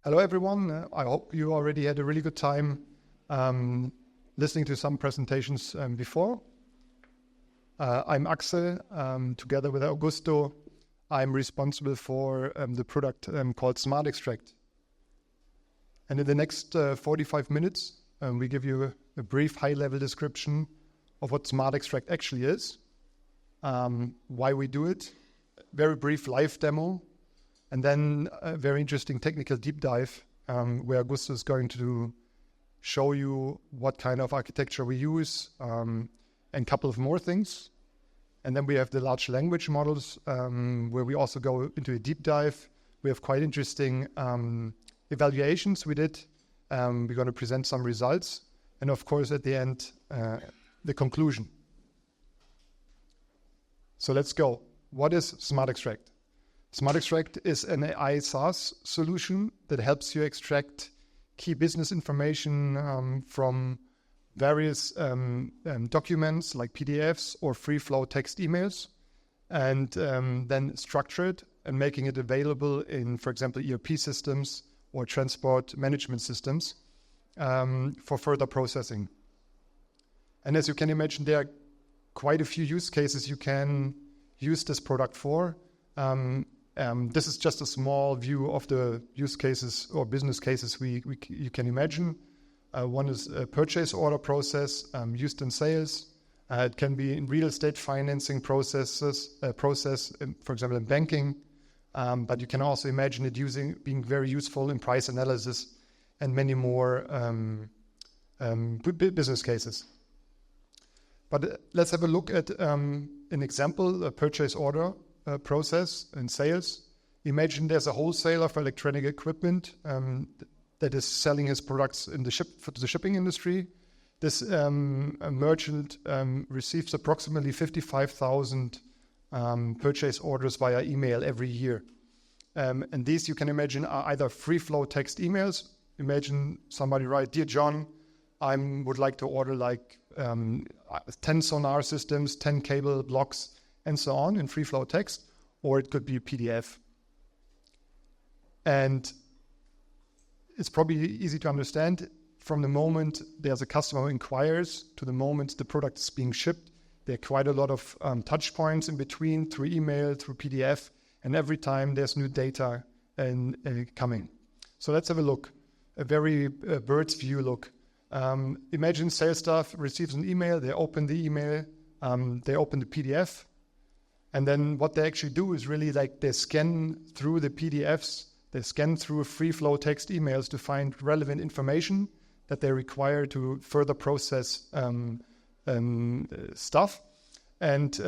Hello, everyone. I hope you already had a really good time listening to some presentations before. I'm Axel. Together with Augusto, I'm responsible for the product called Smart Extract. And in the next 45 minutes, we give you a brief high-level description of what Smart Extract actually is, why we do it, very brief live demo, and then a very interesting technical deep dive where Augusto is going to show you what kind of architecture we use and a couple of more things. And then we have the large language models where we also go into a deep dive. We have quite interesting evaluations we did. We're going to present some results. And of course, at the end, the conclusion. So let's go. What is Smart Extract? Smart Extract is an AI SaaS solution that helps you extract key business information from various documents like PDFs or free-flow text emails, and then structure it and making it available in, for example, ERP systems or transport management systems for further processing. And as you can imagine, there are quite a few use cases you can use this product for. This is just a small view of the use cases or business cases you can imagine. One is a purchase order process used in sales. It can be in real estate financing process, for example, in banking. But you can also imagine it being very useful in price analysis and many more business cases. But let's have a look at an example, a purchase order process in sales. Imagine there's a wholesaler for electronic equipment that is selling his products in the shipping industry. This merchant receives approximately 55,000 purchase orders via email every year. And these, you can imagine, are either free-flow text emails. Imagine somebody write, "Dear John, I would like to order like 10 sonar systems, 10 cable blocks, and so on in free-flow text," or it could be a PDF. And it's probably easy to understand from the moment there's a customer who inquires to the moment the product is being shipped. There are quite a lot of touch points in between through email, through PDF, and every time there's new data coming. So let's have a look, a very bird's view look. Imagine sales staff receives an email, they open the email, they open the PDF, and then what they actually do is really like they scan through the PDFs, they scan through free-flow text emails to find relevant information that they require to further process stuff. And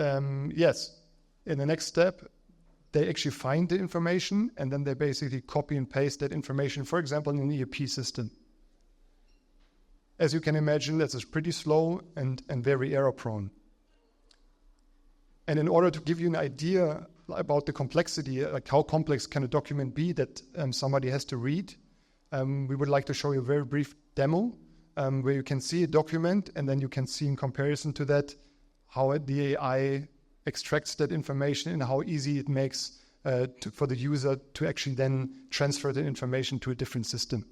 yes, in the next step, they actually find the information and then they basically copy and paste that information, for example, in an ERP system. As you can imagine, that's pretty slow and very error-prone. And in order to give you an idea about the complexity, like how complex can a document be that somebody has to read, we would like to show you a very brief demo where you can see a document and then you can see in comparison to that how the AI extracts that information and how easy it makes for the user to actually then transfer the information to a different system.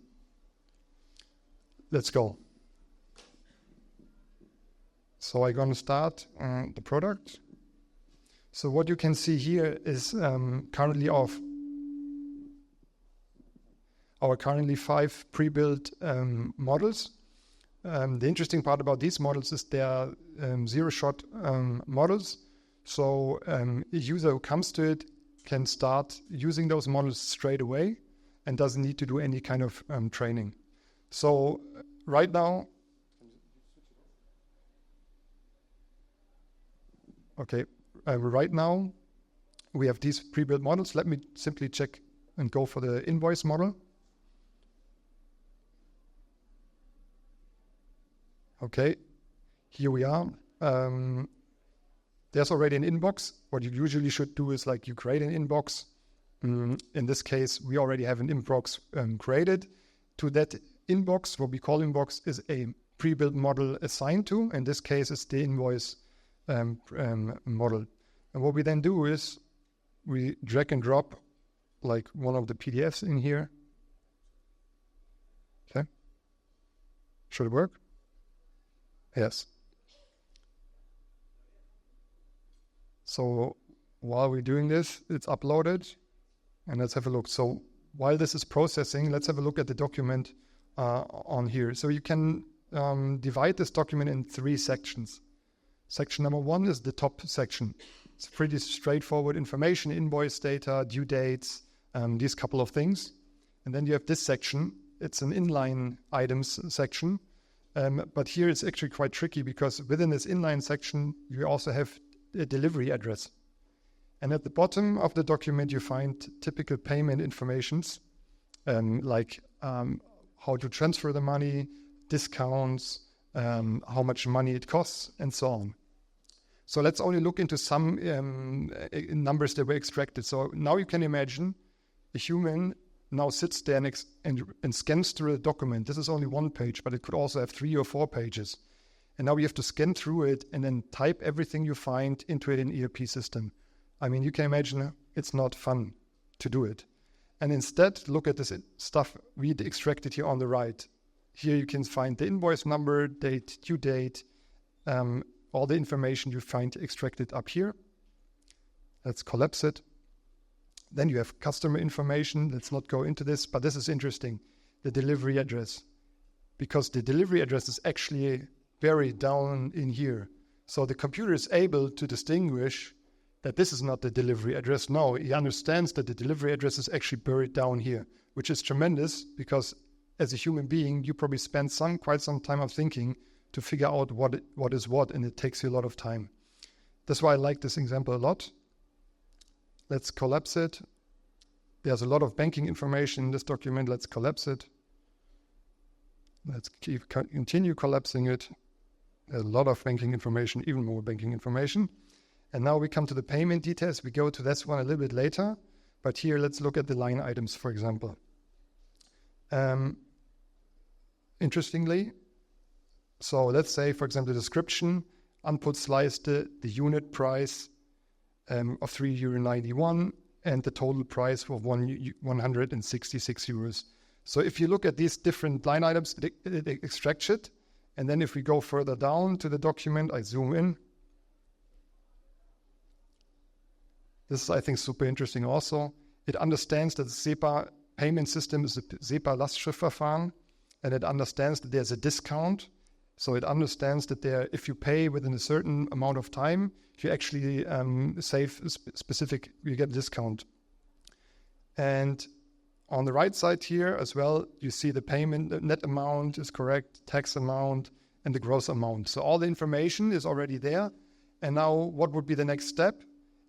Let's go. So I'm going to start the product. So what you can see here is currently our currently 5 pre-built models. The interesting part about these models is they are zero-shot models. So a user who comes to it can start using those models straight away and doesn't need to do any kind of training. So right now, right now, we have these pre-built models. Let me simply check and go for the invoice model. Okay, here we are. There's already an inbox. What you usually should do is like you create an inbox. In this case, we already have an inbox created. To that inbox, what we call inbox, is a pre-built model assigned to. In this case, it's the invoice model. And what we then do is we drag and drop like one of the PDFs in here. Should it work? Yes. So while we're doing this, it's uploaded, and let's have a look. So while this is processing, let's have a look at the document on here. So you can divide this document in 3 sections. Section number 1 is the top section. It's pretty straightforward information, invoice data, due dates, these couple of things. And then you have this section. It's an inline items section. But here it's actually quite tricky because within this inline section, you also have a delivery address. And at the bottom of the document, you find typical payment informations, like how to transfer the money, discounts, how much money it costs, and so on. So let's only look into some numbers that were extracted. So now you can imagine a human now sits there and scans through a document. This is only 1 page, but it could also have 3 or 4 pages. And now you have to scan through it and then type everything you find into it in ERP system. I mean, you can imagine it's not fun to do it. And instead, look at this stuff we extracted here on the right. Here you can find the invoice number, date, due date, all the information you find extracted up here. Let's collapse it. Then you have customer information. Let's not go into this, but this is interesting. The delivery address, because the delivery address is actually buried down in here. So the computer is able to distinguish that this is not the delivery address. No, he understands that the delivery address is actually buried down here, which is tremendous because as a human being, you probably spend quite some time of thinking to figure out what is what, and it takes you a lot of time. That's why I like this example a lot. Let's collapse it. There's a lot of banking information in this document. Let's collapse it. Let's continue collapsing it. There's a lot of banking information, even more banking information. And now we come to the payment details. We go to this one a little bit later. But here, let's look at the line items, for example. Interestingly, so let's say, for example, the description, Anputzleiste, the unit price of €3.91 and the total price of 166 euros. So if you look at these different line items, it extracts it. And then if we go further down to the document, I zoom in. This is, I think, super interesting also. It understands that the SEPA payment system is a SEPA Lastschriftverfahren, and it understands that there's a discount. So it understands that if you pay within a certain amount of time, you actually save specific, you get a discount. And on the right side here as well, you see the payment, the net amount is correct, tax amount, and the gross amount. So all the information is already there. And now what would be the next step?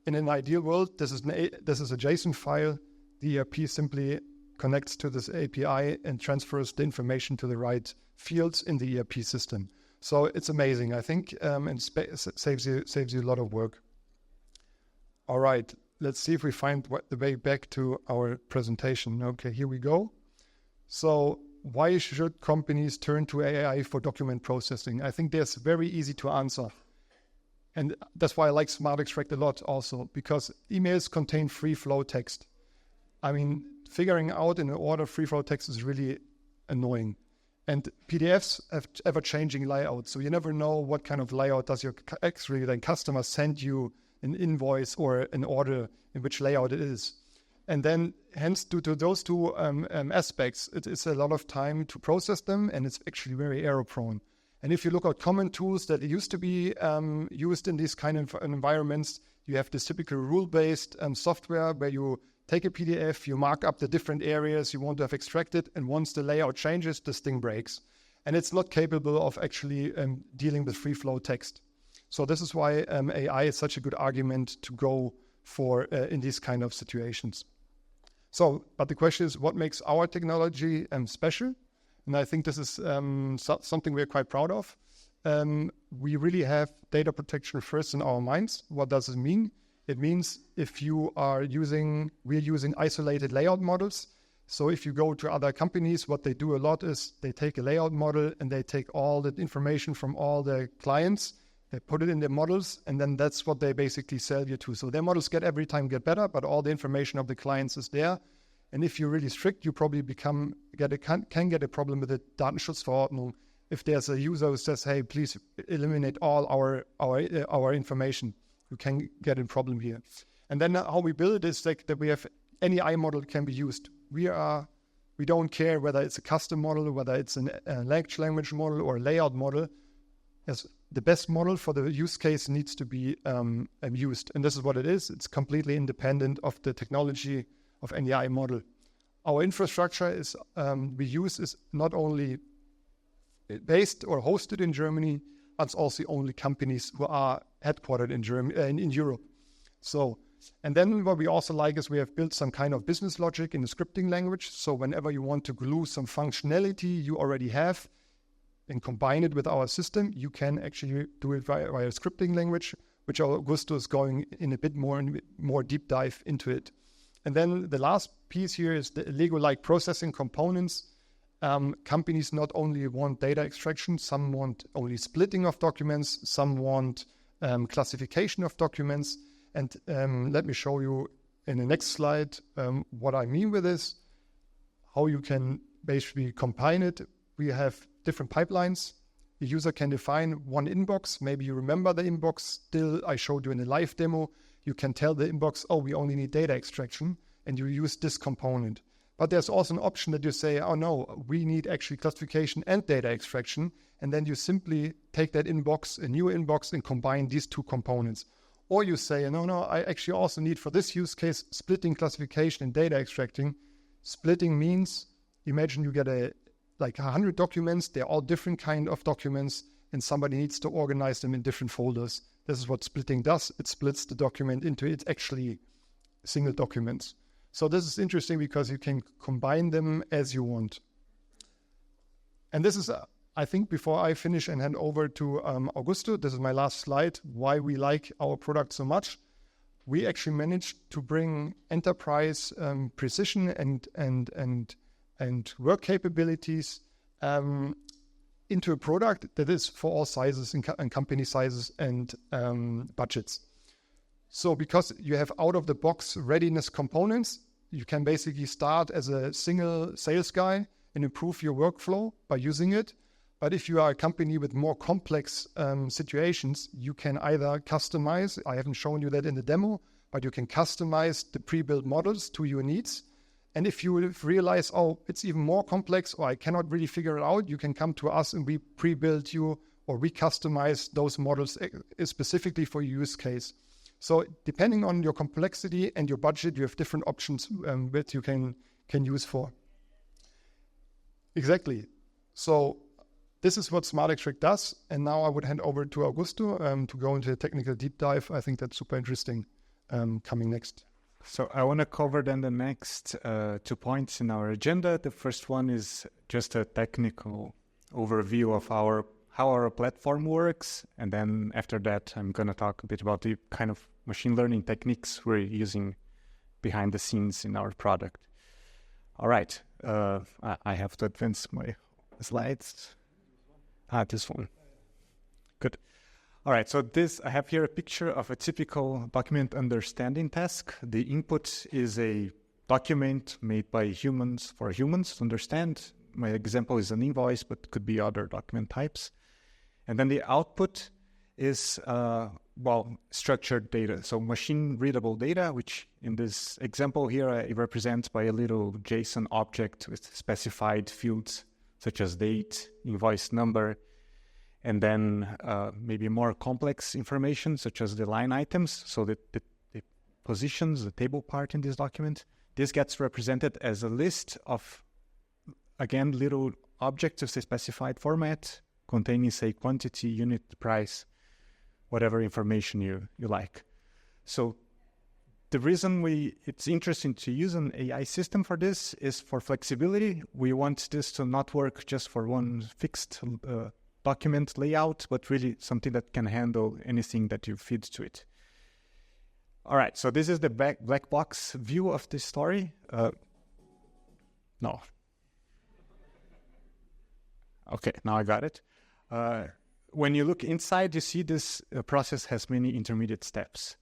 In an ideal world, this is a JSON file. The ERP simply connects to this API and transfers the information to the right fields in the ERP system. So it's amazing, I think, and saves you a lot of work. All right, let's see if we find the way back to our presentation. Okay, here we go. So why should companies turn to AI for document processing? I think that's very easy to answer. And that's why I like Smart Extract a lot also, because emails contain free flow text. I mean, figuring out in an order free flow text is really annoying. And PDFs have ever-changing layouts, so you never know what kind of layout does your customer send you an invoice or an order in which layout it is. And then, hence, due to those two aspects, it's a lot of time to process them, and it's actually very error-prone. And if you look at common tools that used to be used in these kind of environments, you have this typical rule-based software where you take a PDF, you mark up the different areas you want to have extracted, and once the layout changes, this thing breaks. And it's not capable of actually dealing with free flow text. So this is why AI is such a good argument to go for in these kind of situations. So, but the question is, what makes our technology special? And I think this is something we're quite proud of. We really have data protection first in our minds. What does it mean? It means if we're using isolated layout models. So if you go to other companies, what they do a lot is they take a layout model and they take all the information from all the clients, they put it in their models, and then that's what they basically sell you to. So their models every time get better, but all the information of the clients is there. And if you're really strict, you probably can get a problem with the Datenschutzverordnung, if there's a user who says, hey, please eliminate all our information, you can get a problem here. And then how we build it is like that we have any AI model can be used. We don't care whether it's a custom model, whether it's a large language model or a layout model. As the best model for the use case needs to be used. And this is what it is. It's completely independent of the technology of any AI model. Our infrastructure is not only based or hosted in Germany, but it's also only companies who are headquartered in Germany in Europe. So, and then what we also like is we have built some kind of business logic in the scripting language. So whenever you want to glue some functionality you already have and combine it with our system, you can actually do it via scripting language, which Augusto is going in a bit more deep dive into it. And then the last piece here is the Lego-like processing components. Companies not only want data extraction, some want only splitting of documents, some want classification of documents. And let me show you in the next slide what I mean with this, how you can basically combine it. We have different pipelines. The user can define one inbox. Maybe you remember the inbox still I showed you in the live demo. You can tell the inbox, oh, we only need data extraction, and you use this component. But there's also an option that you say, oh no, we need actually classification and data extraction. And then you simply take that inbox, a new inbox, and combine these two components. Or you say, no, I actually also need for this use case, splitting classification and data extracting. Splitting means, imagine you get like 100 documents, they're all different kind of documents, and somebody needs to organize them in different folders. This is what splitting does. It splits the document into its actually single documents. So this is interesting because you can combine them as you want. And this is, I think, before I finish and hand over to Augusto, this is my last slide, why we like our product so much. We actually managed to bring enterprise precision and work capabilities into a product that is for all sizes and company sizes and budgets. So because you have out-of-the-box readiness components, you can basically start as a single sales guy and improve your workflow by using it. But if you are a company with more complex situations, you can either customize, I haven't shown you that in the demo, but you can customize the pre-built models to your needs. And if you realize, oh, it's even more complex or I cannot really figure it out, you can come to us and we pre-build you or we customize those models specifically for your use case. So depending on your complexity and your budget, you have different options that you can use for. Exactly. So this is what Smart Extract does. And now I would hand over to Augusto to go into a technical deep dive. I think that's super interesting coming next. So I want to cover then the next 2 points in our agenda. The first one is just a technical overview of how our platform works. And then after that, I'm going to talk a bit about the kind of machine learning techniques we're using behind the scenes in our product. All right. I have to advance my slides. This one. Good. All right, so I have here a picture of a typical document understanding task. The input is a document made by humans for humans to understand. My example is an invoice, but could be other document types. And then the output is, structured data. So machine-readable data, which in this example here, I represent by a little JSON object with specified fields, such as date, invoice number, and then maybe more complex information, such as the line items, so that the positions, the table part in this document. This gets represented as a list of, again, little objects of a specified format, containing, say, quantity, unit, price, whatever information you like. So the reason it's interesting to use an AI system for this is for flexibility. We want this to not work just for one fixed document layout, but really something that can handle anything that you feed to it. All right, so this is the black box view of this story. No. Okay, now I got it. When you look inside, you see this process has many intermediate steps.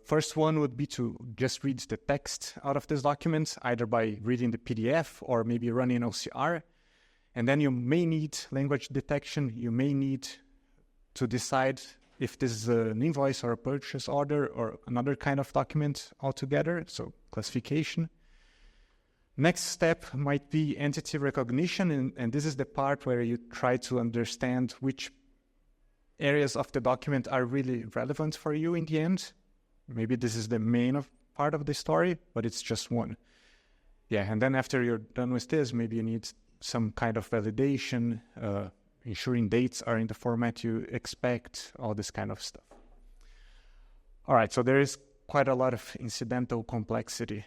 First one would be to just read the text out of this document, either by reading the PDF or maybe running OCR. And then you may need language detection. You may need to decide if this is an invoice or a purchase order or another kind of document altogether, so classification. Next step might be entity recognition, and this is the part where you try to understand which areas of the document are really relevant for you in the end. Maybe this is the main part of the story, but it's just one. Yeah, and then after you're done with this, maybe you need some kind of validation, ensuring dates are in the format you expect, all this kind of stuff. All right, so there is quite a lot of incidental complexity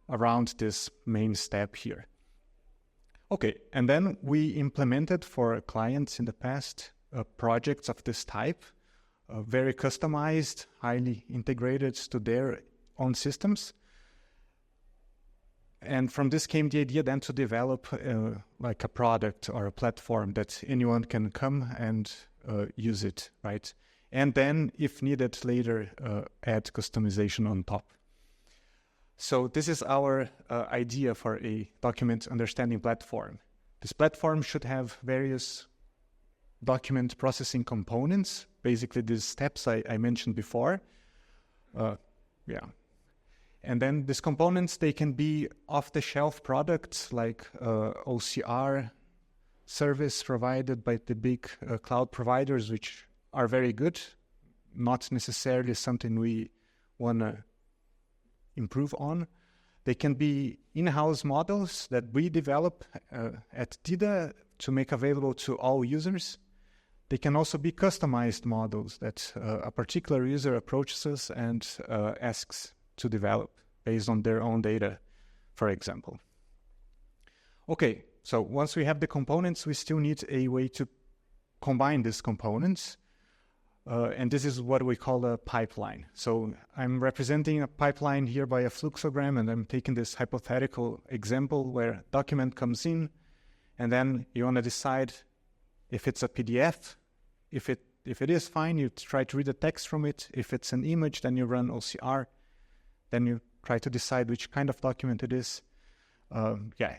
around this main step here. Okay, and then we implemented for clients in the past projects of this type, very customized, highly integrated to their own systems. And from this came the idea then to develop like a product or a platform that anyone can come and use it, right? And then, if needed later, add customization on top. So this is our idea for a document understanding platform. This platform should have various document processing components, basically these steps I mentioned before. And then these components, they can be off-the-shelf products like OCR service provided by the big cloud providers, which are very good, not necessarily something we want to improve on. They can be in-house models that we develop at dida to make available to all users. They can also be customized models that a particular user approaches us and asks to develop based on their own data, for example. Okay, so once we have the components, we still need a way to combine these components. And this is what we call a pipeline. So I'm representing a pipeline here by a fluxogram, and I'm taking this hypothetical example where a document comes in, and then you want to decide if it's a PDF. If it is fine, you try to read the text from it. If it's an image, then you run OCR. Then you try to decide which kind of document it is.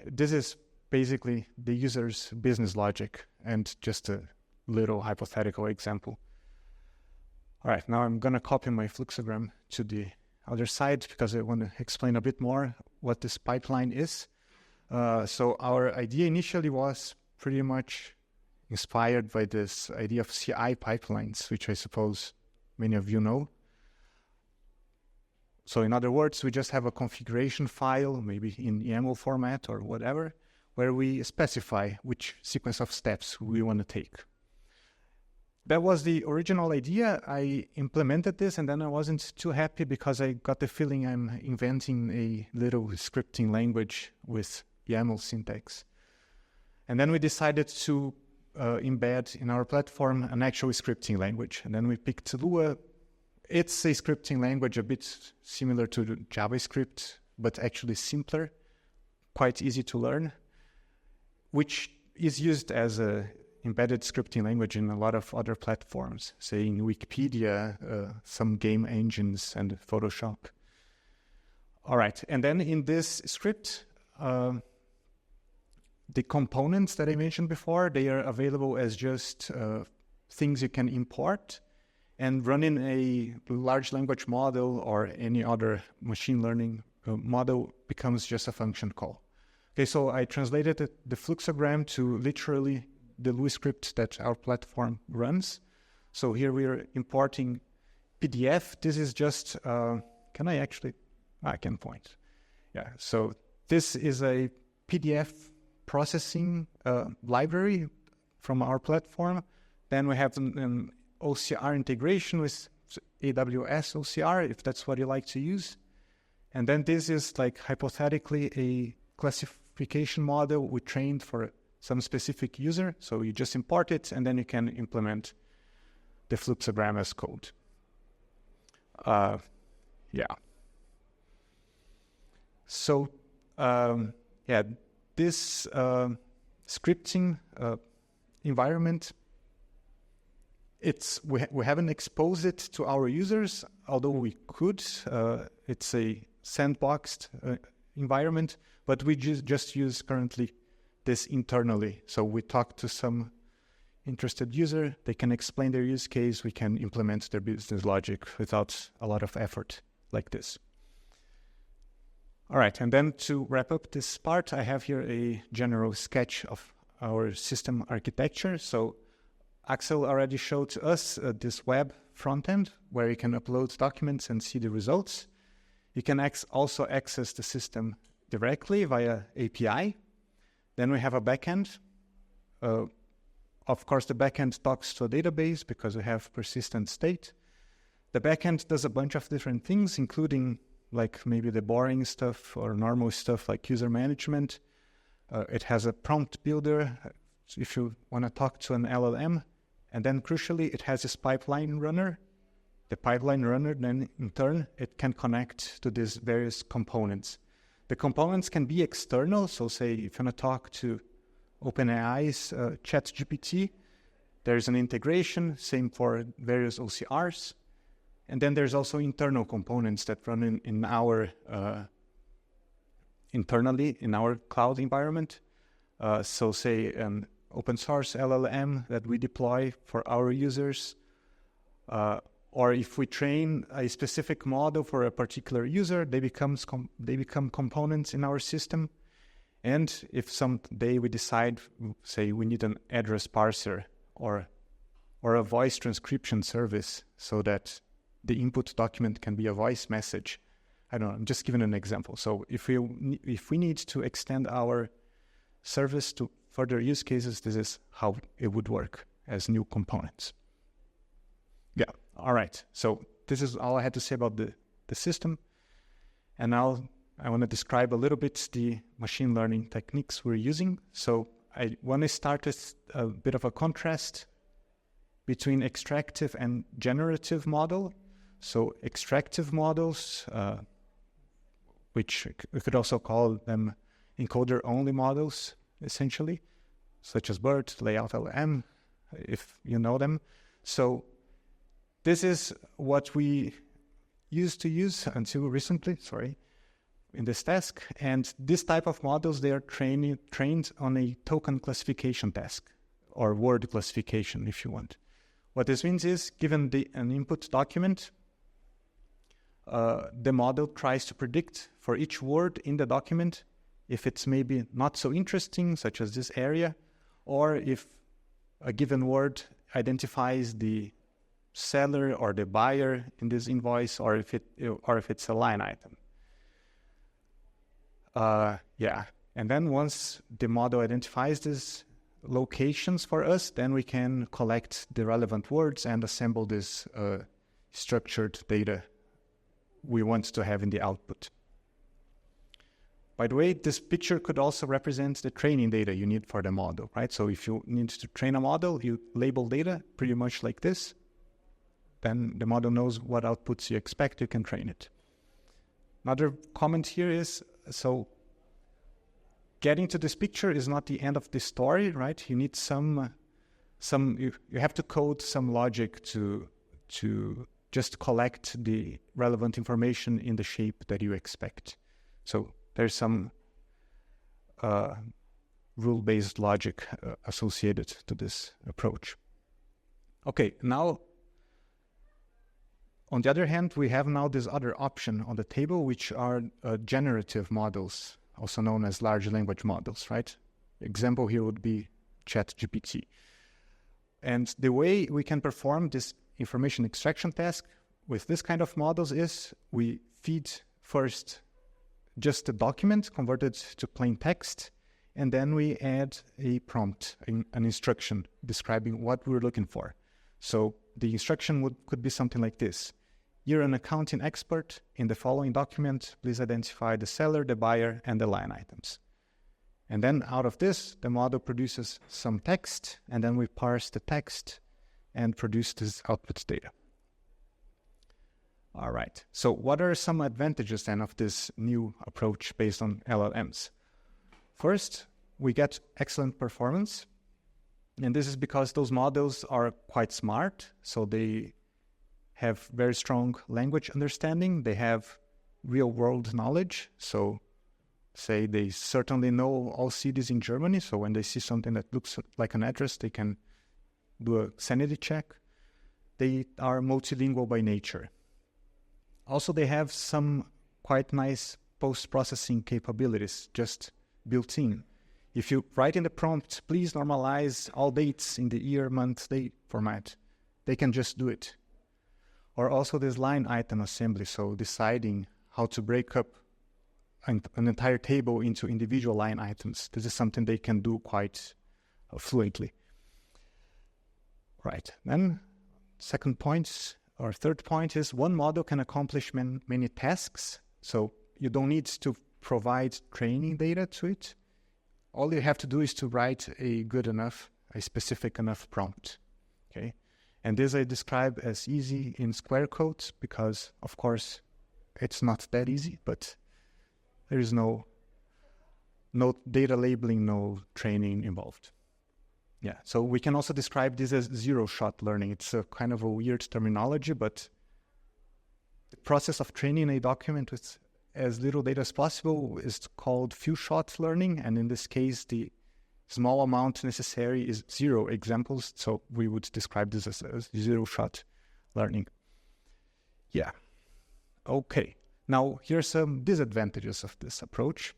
This is basically the user's business logic and just a little hypothetical example. All right, now I'm going to copy my fluxogram to the other side because I want to explain a bit more what this pipeline is. So our idea initially was pretty much inspired by this idea of CI pipelines, which I suppose many of you know. So in other words, we just have a configuration file, maybe in YAML format or whatever, where we specify which sequence of steps we want to take. That was the original idea. I implemented this, and then I wasn't too happy because I got the feeling I'm inventing a little scripting language with YAML syntax. And then we decided to embed in our platform an actual scripting language. And then we picked Lua. It's a scripting language a bit similar to JavaScript, but actually simpler, quite easy to learn, which is used as a embedded scripting language in a lot of other platforms, say in Wikipedia, some game engines, and Photoshop. All right, and then in this script, the components that I mentioned before, they are available as just things you can import, and running a large language model or any other machine learning model becomes just a function call. Okay, so I translated the fluxogram to literally the Lua script that our platform runs. So here we are importing PDF. This is just, can I can point. Yeah, so this is a PDF processing library from our platform. Then we have an OCR integration with AWS OCR, if that's what you like to use. And then this is like hypothetically a classification model we trained for some specific user. So you just import it, and then you can implement the fluxogram as code. So, this scripting environment, we haven't exposed it to our users, although we could. It's a sandboxed environment, but we just use currently this internally. So we talk to some interested user, they can explain their use case, we can implement their business logic without a lot of effort like this. All right, and then to wrap up this part, I have here a general sketch of our system architecture. So Axel already showed to us this web front end where you can upload documents and see the results. You can also access the system directly via API. Then we have a backend. Of course, the backend talks to a database because we have persistent state. The backend does a bunch of different things, including like maybe the boring stuff or normal stuff like user management. It has a prompt builder if you want to talk to an LLM. And then crucially, it has this pipeline runner. The pipeline runner then in turn, it can connect to these various components. The components can be external. So say if you want to talk to OpenAI's ChatGPT, there's an integration, same for various OCRs. And then there's also internal components that run in our internally in our cloud environment. So say an open source LLM that we deploy for our users, or if we train a specific model for a particular user, they become components in our system. And if someday we decide, say, we need an address parser or a voice transcription service so that the input document can be a voice message. I don't know, I'm just giving an example. So if we need to extend our service to further use cases, this is how it would work as new components. Yeah, all right. So this is all I had to say about the system. And now I want to describe a little bit the machine learning techniques we're using. So I want to start with a bit of a contrast between extractive and generative model. So extractive models, which we could also call them encoder-only models, essentially, such as BERT, layout LM, if you know them. So this is what we used to use until recently, in this task. And this type of models, they are trained on a token classification task, or word classification, if you want. What this means is, given an input document, the model tries to predict for each word in the document if it's maybe not so interesting, such as this area, or if a given word identifies the seller or the buyer in this invoice, or if it's a line item. And then once the model identifies these locations for us, then we can collect the relevant words and assemble this structured data we want to have in the output. By the way, this picture could also represent the training data you need for the model, right? So if you need to train a model, you label data pretty much like this. Then the model knows what outputs you expect, you can train it. Another comment here is, so getting to this picture is not the end of the story, right? You need you have to code some logic to just collect the relevant information in the shape that you expect. So there's some rule-based logic associated to this approach. Okay, now, on the other hand, we have now this other option on the table, which are generative models, also known as large language models, right? Example here would be ChatGPT. And the way we can perform this information extraction task with this kind of models is we feed first just a document converted to plain text, and then we add a prompt, an instruction describing what we're looking for. So the instruction could be something like this. You're an accounting expert. In the following document, please identify the seller, the buyer, and the line items. And then out of this, the model produces some text, and then we parse the text and produce this output data. All right. So what are some advantages then of this new approach based on LLMs? First, we get excellent performance. And this is because those models are quite smart. So they have very strong language understanding. They have real world knowledge. So say they certainly know all cities in Germany. So when they see something that looks like an address, they can do a sanity check. They are multilingual by nature. Also, they have some quite nice post-processing capabilities just built in. If you write in the prompt, please normalize all dates in the year, month, day format, they can just do it. Or also this line item assembly, so deciding how to break up an entire table into individual line items. This is something they can do quite fluently. Right, then second point or third point is one model can accomplish many tasks. So you don't need to provide training data to it. All you have to do is to write a specific enough prompt, okay? And this I describe as easy in square quotes because, of course, it's not that easy, but there is no data labeling, no training involved. Yeah, so we can also describe this as zero-shot learning. It's a kind of a weird terminology, but the process of training a document with as little data as possible is called few-shot learning, and in this case, the small amount necessary is 0 examples, so we would describe this as zero-shot learning. Yeah, okay. Now, here are some disadvantages of this approach.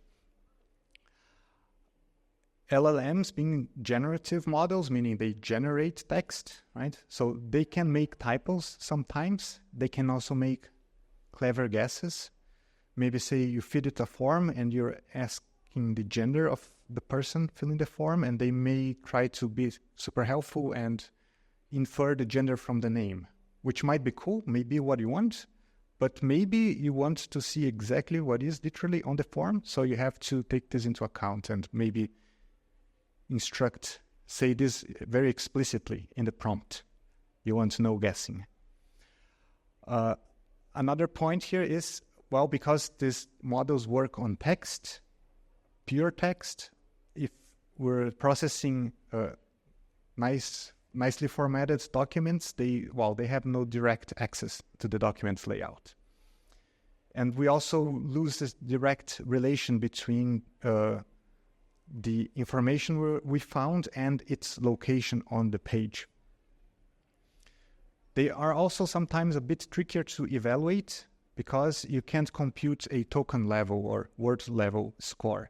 LLMs being generative models, meaning they generate text, right? So they can make typos sometimes. They can also make clever guesses. Maybe say you feed it a form and you're asking the gender of the person filling the form, and they may try to be super helpful and infer the gender from the name, which might be cool, maybe what you want, but maybe you want to see exactly what is literally on the form, so you have to take this into account and maybe say this very explicitly in the prompt. You want no guessing. Another point here is, well, because these models work on text, pure text, if we're processing nicely formatted documents, they have no direct access to the document's layout. And we also lose this direct relation between the information we found and its location on the page. They are also sometimes a bit trickier to evaluate because you can't compute a token level or word level score.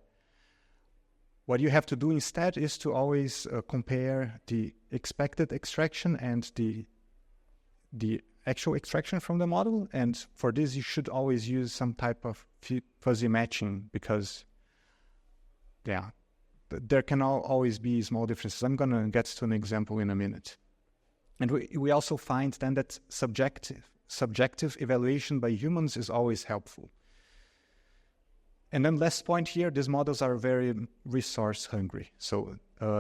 What you have to do instead is to always compare the expected extraction and the actual extraction from the model. And for this, you should always use some type of fuzzy matching because, yeah, there can always be small differences. I'm going to get to an example in a minute. And we also find then that subjective evaluation by humans is always helpful. And then last point here, these models are very resource hungry. So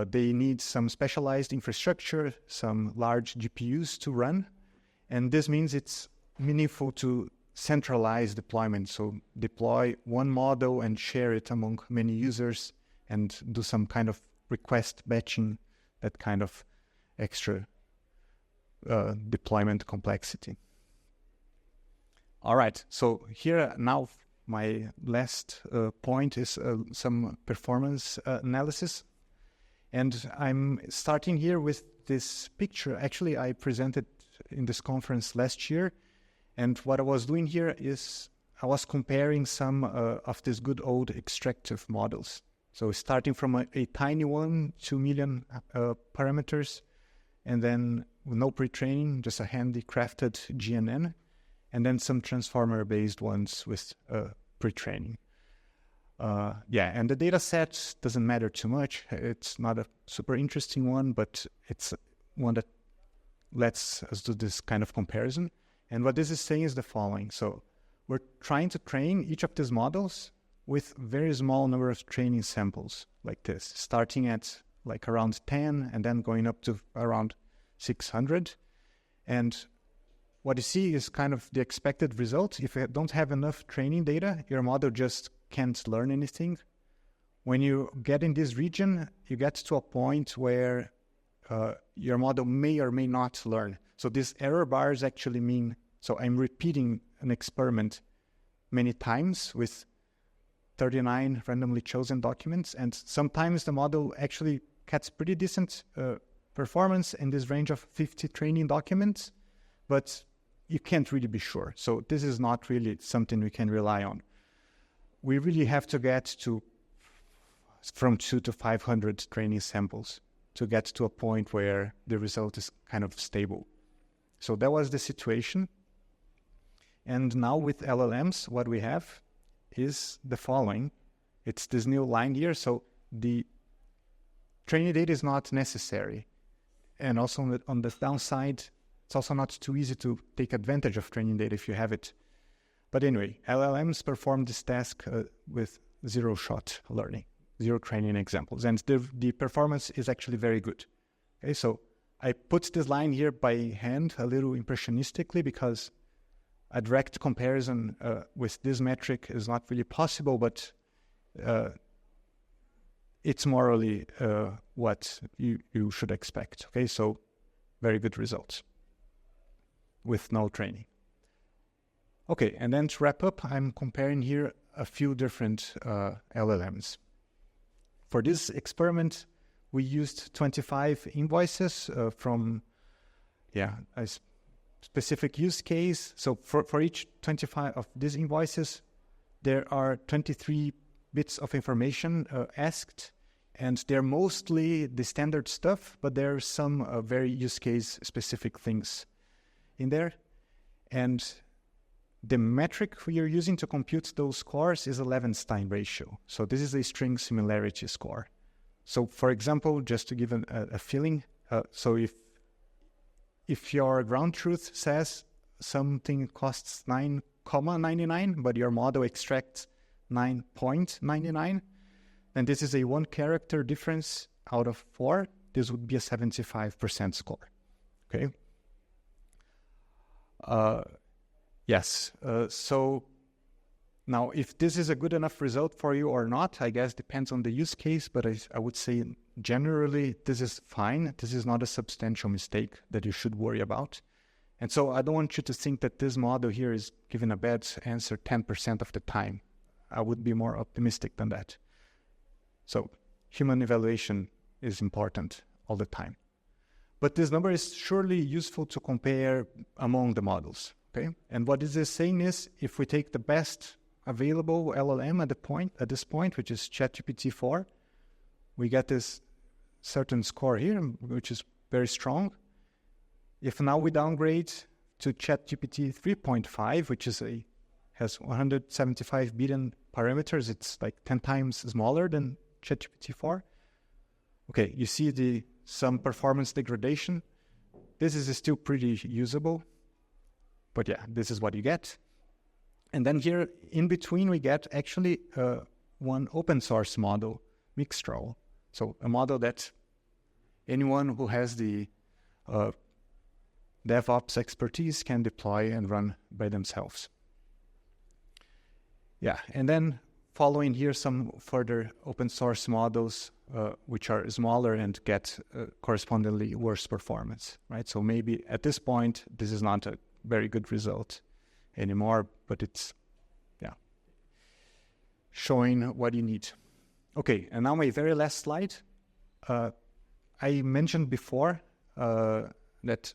they need some specialized infrastructure, some large GPUs to run. And this means it's meaningful to centralize deployment. So deploy one model and share it among many users and do some kind of request batching, that kind of extra deployment complexity. All right, so here now my last point is some performance analysis. And I'm starting here with this picture. Actually, I presented in this conference last year. And what I was doing here is I was comparing some of these good old extractive models. So starting from a tiny one, 2 million parameters, and then with no pre-training, just a handy-crafted GNN, and then some transformer-based ones with pre-training. And the data set doesn't matter too much. It's not a super interesting one, but it's one that lets us do this kind of comparison. And what this is saying is the following. So we're trying to train each of these models with very small number of training samples like this, starting at like around 10 and then going up to around 600. And what you see is kind of the expected result. If you don't have enough training data, your model just can't learn anything. When you get in this region, you get to a point where your model may or may not learn. So these error bars actually mean, so I'm repeating an experiment many times with 39 randomly chosen documents, and sometimes the model actually gets pretty decent performance in this range of 50 training documents, but you can't really be sure. So this is not really something we can rely on. We really have to get to from 200 to 500 training samples to get to a point where the result is kind of stable. So that was the situation. And now with LLMs, what we have is the following. It's this new line here. So the training data is not necessary. And also on the downside, it's also not too easy to take advantage of training data if you have it. But anyway, LLMs perform this task with zero-shot learning, zero training examples. And the performance is actually very good. Okay, so I put this line here by hand a little impressionistically because a direct comparison with this metric is not really possible, but it's morally what you should expect. Okay, so very good results with no training. Okay, and then to wrap up, I'm comparing here a few different LLMs. For this experiment, we used 25 invoices from a specific use case. So for each 25 of these invoices, there are 23 bits of information asked, and they're mostly the standard stuff, but there are some very use case specific things in there. And the metric we are using to compute those scores is a Levenstein ratio. So this is a string similarity score. So for example, just to give a feeling, so if your ground truth says something costs 9.99, but your model extracts 9.99, then this is a 1 character difference out of 4. This would be a 75% score. Okay. Yes. So now, if this is a good enough result for you or not, I guess depends on the use case, but I would say generally this is fine. This is not a substantial mistake that you should worry about. And so I don't want you to think that this model here is giving a bad answer 10% of the time. I would be more optimistic than that. So human evaluation is important all the time. But this number is surely useful to compare among the models. Okay? And what this is saying is, if we take the best available LLM at this point, which is ChatGPT-4, we get this certain score here, which is very strong. If now we downgrade to ChatGPT 3.5, which has 175 billion parameters, it's like 10 times smaller than ChatGPT-4. Okay, you see some performance degradation. This is still pretty usable. But yeah, this is what you get. And then here in between, we get actually one open source model, Mixtral. So a model that anyone who has the DevOps expertise can deploy and run by themselves. Yeah, and then following here some further open source models which are smaller and get correspondingly worse performance, right? So maybe at this point, this is not a very good result anymore, but it's showing what you need. Okay, and now my very last slide. I mentioned before that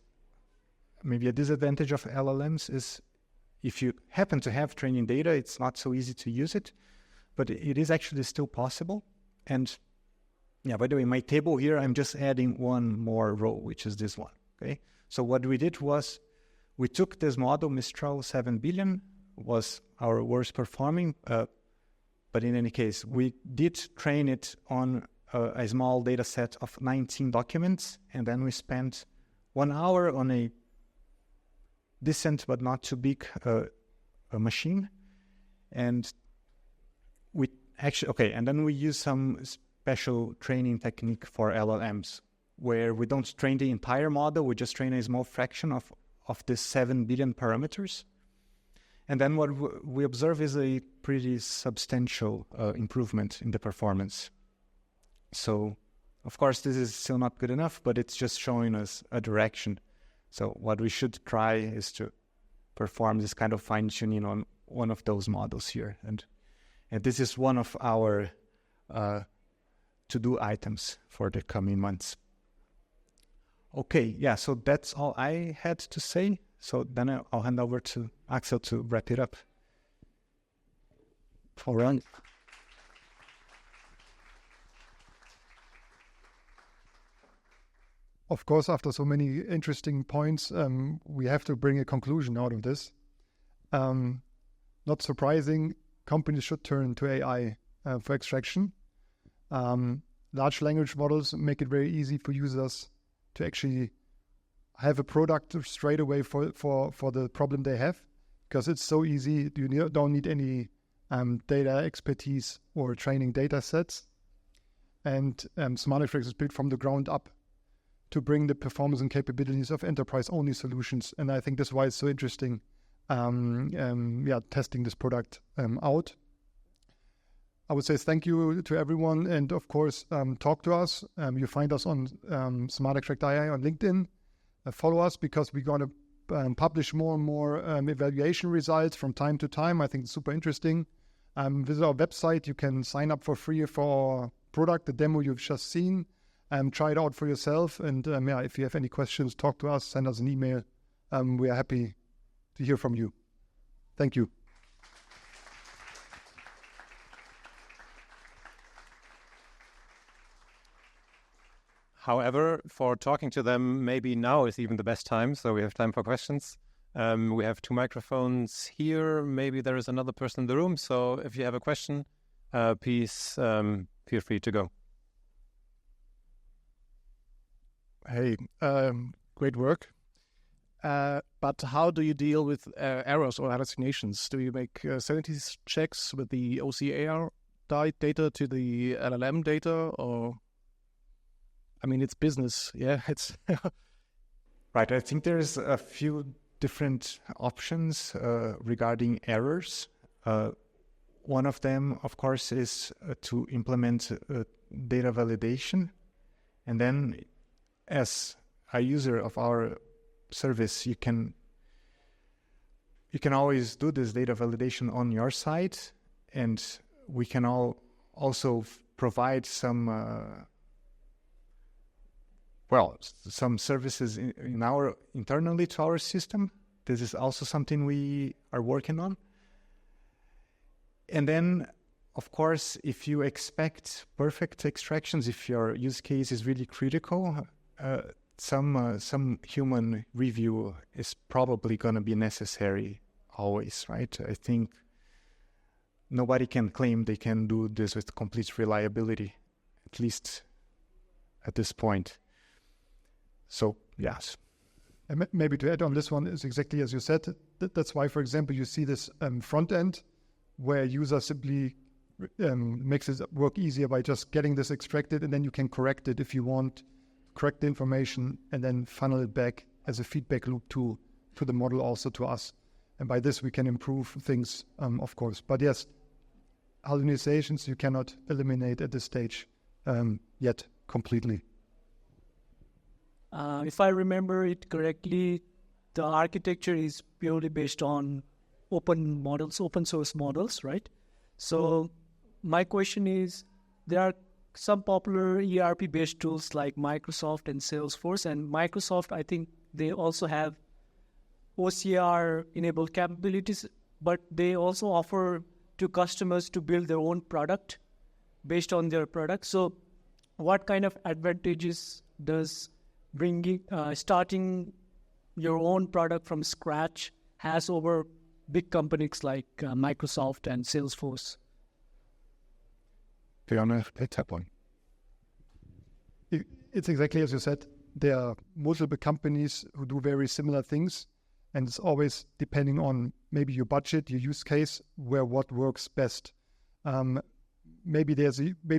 maybe a disadvantage of LLMs is if you happen to have training data, it's not so easy to use it, but it is actually still possible. And yeah, by the way, my table here, I'm just adding one more row, which is this one. Okay, so what we did was we took this model, Mistral 7 billion, was our worst performing, but in any case, we did train it on a small data set of 19 documents, and then we spent 1 hour on a decent but not too big a machine. And we actually, and then we use some special training technique for LLMs, where we don't train the entire model, we just train a small fraction of the 7 billion parameters. And then what we observe is a pretty substantial improvement in the performance. So, of course, this is still not good enough, but it's just showing us a direction. So what we should try is to perform this kind of fine-tuning on one of those models here. And And this is one of our to-do items for the coming months. Okay, yeah, so that's all I had to say. So then I'll hand over to Axel to wrap it up. All right. Of course, after so many interesting points, we have to bring a conclusion out of this. Not surprising, companies should turn to AI for extraction. Large language models make it very easy for users to actually have a product straight away for the problem they have, because it's so easy. You don't need any data expertise or training data sets. And Smart Extract is built from the ground up to bring the performance and capabilities of enterprise-only solutions. And I think that's why it's so interesting, testing this product out. I would say thank you to everyone, and of course, talk to us. You find us on Smart Extract AI on LinkedIn. Follow us, because we're going to publish more and more evaluation results from time to time. I think it's super interesting. Visit our website. You can sign up for free for our product, the demo you've just seen. Try it out for yourself. And if you have any questions, talk to us, send us an email. We are happy to hear from you. Thank you. However, for talking to them, maybe now is even the best time. So we have time for questions. We have 2 microphones here. Maybe there is another person in the room. So if you have a question, please feel free to go. Hey, great work. But how do you deal with errors or hallucinations? Do you make sanity checks with the OCR data to the LLM data, or? I mean, it's business. Yeah, it's Right. I think there's a few different options regarding errors. One of them, of course, is to implement data validation. And then as a user of our service, you can always do this data validation on your side, and we can also provide some some services internally to our system. This is also something we are working on. And then, of course, if you expect perfect extractions, if your use case is really critical, some human review is probably going to be necessary always, right? I think nobody can claim they can do this with complete reliability, at least at this point. So, yes. And maybe to add on this one is exactly as you said. That's why, for example, you see this front end where user simply makes it work easier by just getting this extracted, and then you can correct it if you want, correct the information, and then funnel it back as a feedback loop to the model, also to us. And by this, we can improve things, of course. But yes, hallucinations you cannot eliminate at this stage yet completely. If I remember it correctly, the architecture is purely based on open source models, right? So my question is, there are some popular ERP-based tools like Microsoft and Salesforce, and Microsoft, I think they also have OCR-enabled capabilities, but they also offer to customers to build their own product based on their product. So what kind of advantages does starting your own product from scratch has over big companies like Microsoft and Salesforce? Fiona, take that one. It's exactly as you said. There are multiple companies who do very similar things, and it's always depending on maybe your budget, your use case, where what works best. Maybe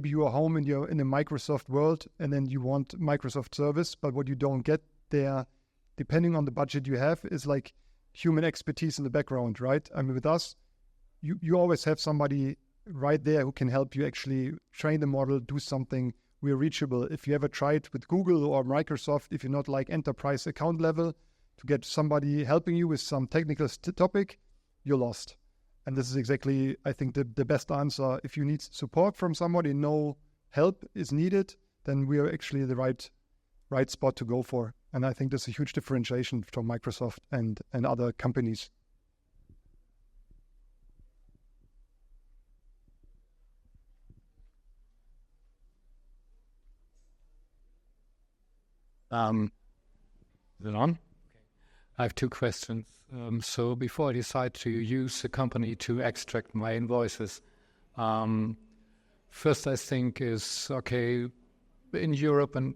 you are home in a Microsoft world, and then you want Microsoft service, but what you don't get there, depending on the budget you have, is like human expertise in the background, right? I mean, with us, you always have somebody right there who can help you actually train the model, do something. We're reachable. If you ever tried with Google or Microsoft, if you're not like enterprise account level, to get somebody helping you with some technical topic, you're lost. And this is exactly, I think, the best answer. If you need support from somebody, no help is needed, then we are actually the right spot to go for. And I think there's a huge differentiation from Microsoft and other companies. Is it on? I have two questions. So before I decide to use a company to extract my invoices, first I think is, okay, in Europe and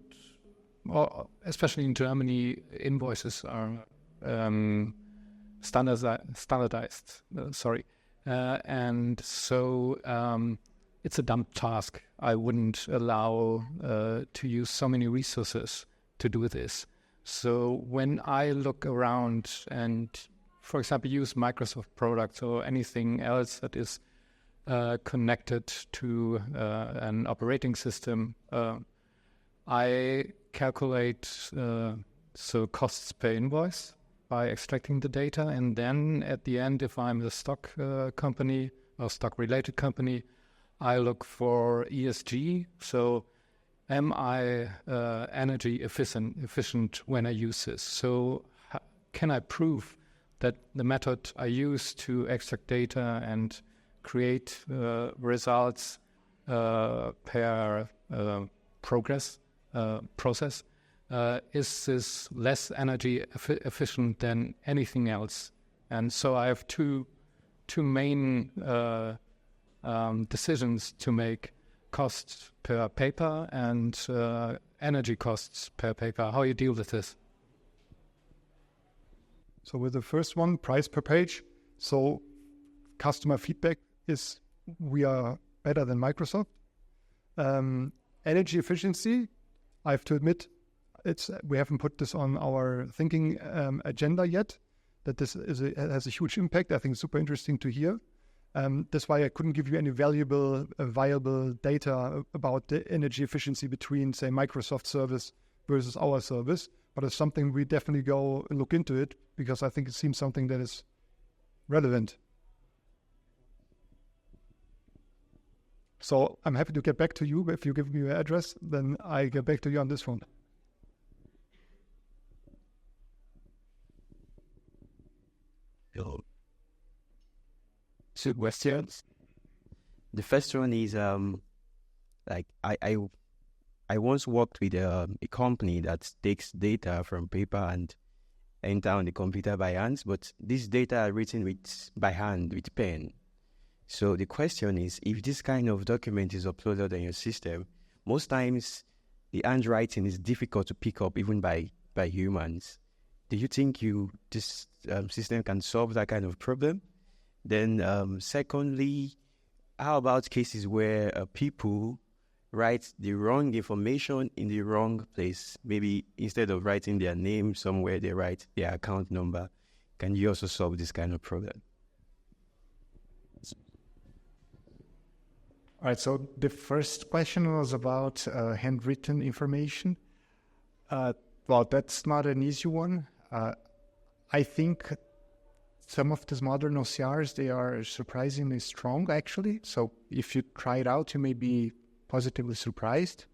especially in Germany, invoices are standardized. And so it's a dumb task. I wouldn't allow to use so many resources to do this. So when I look around and, for example, use Microsoft products or anything else that is connected to an operating system, I calculate so costs per invoice by extracting the data, and then at the end, if I'm the stock company or stock-related company, I look for ESG. So am I energy efficient when I use this? So can I prove that the method I use to extract data and create results per process is this less energy efficient than anything else? And so I have two main decisions to make: costs per paper and energy costs per paper. How you deal with this? So with the first one, price per page. So customer feedback is we are better than Microsoft. Energy efficiency, I have to admit, we haven't put this on our thinking agenda yet, that this has a huge impact. I think it's super interesting to hear. That's why I couldn't give you any viable data about the energy efficiency between, say, Microsoft service versus our service. But it's something we definitely go and look into it, because I think it seems something that is relevant. So I'm happy to get back to you. If you give me your address, then I get back to you on this one. Two questions. The first one is like I once worked with a company that takes data from paper and enter on the computer by hand, but this data are written by hand with pen. So the question is, if this kind of document is uploaded on your system, most times the handwriting is difficult to pick up even by humans. Do you think this system can solve that kind of problem? Then secondly, how about cases where people write the wrong information in the wrong place? Maybe instead of writing their name somewhere, they write their account number. Can you also solve this kind of problem? All right, so the first question was about handwritten information. Well, that's not an easy one. I think some of these modern OCRs, they are surprisingly strong, actually. So if you try it out, you may be positively surprised.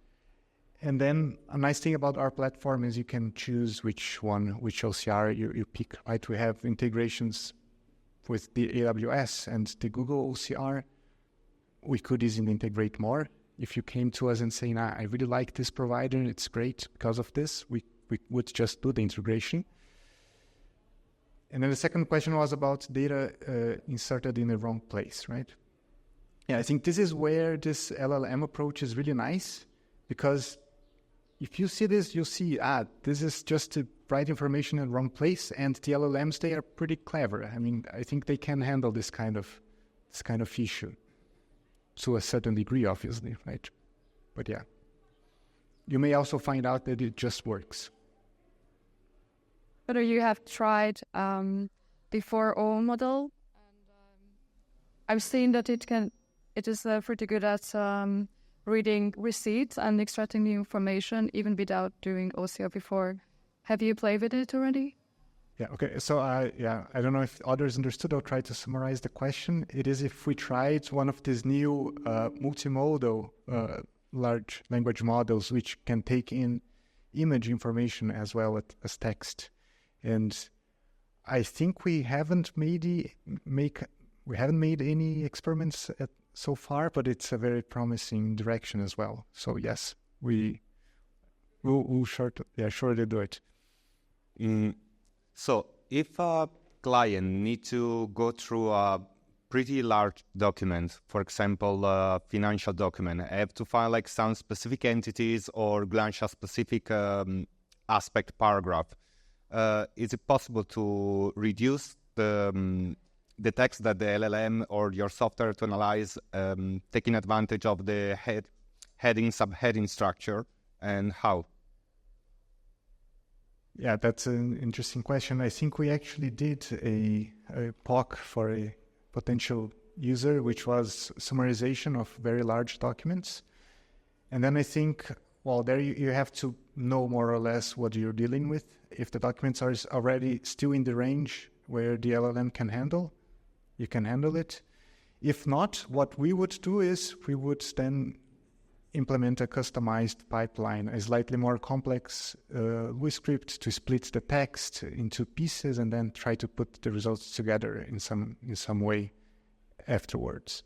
And then a nice thing about our platform is you can choose which OCR you pick, right? We have integrations with the AWS and the Google OCR. We could easily integrate more. If you came to us and saying, I really like this provider, it's great because of this, we would just do the integration. And then the second question was about data inserted in the wrong place, right? Yeah, I think this is where this LLM approach is really nice, because if you see this, you'll see, this is just to write information in the wrong place, and the LLMs, they are pretty clever. I mean, I think they can handle this kind of issue to a certain degree, obviously, right? But yeah, you may also find out that it just works. Whether you have tried the 4O model, and I've seen that it is pretty good at reading receipts and extracting the information even without doing OCR before. Have you played with it already? Yeah, okay. So I don't know if others understood. I'll try to summarize the question. It is if we tried one of these new multimodal large language models, which can take in image information as well as text. And I think we haven't made any experiments so far, but it's a very promising direction as well. So yes, we'll surely do it. So if a client needs to go through a pretty large document, for example, a financial document, I have to find like some specific entities or glance a specific aspect paragraph. Is it possible to reduce the text that the LLM or your software to analyze, taking advantage of the heading, subheading structure, and how? Yeah, that's an interesting question. I think we actually did a POC for a potential user, which was summarization of very large documents. And then I think, well, there you have to know more or less what you're dealing with. If the documents are already still in the range where the LLM can handle, you can handle it. If not, what we would do is we would then implement a customized pipeline, a slightly more complex script to split the text into pieces and then try to put the results together in some way afterwards.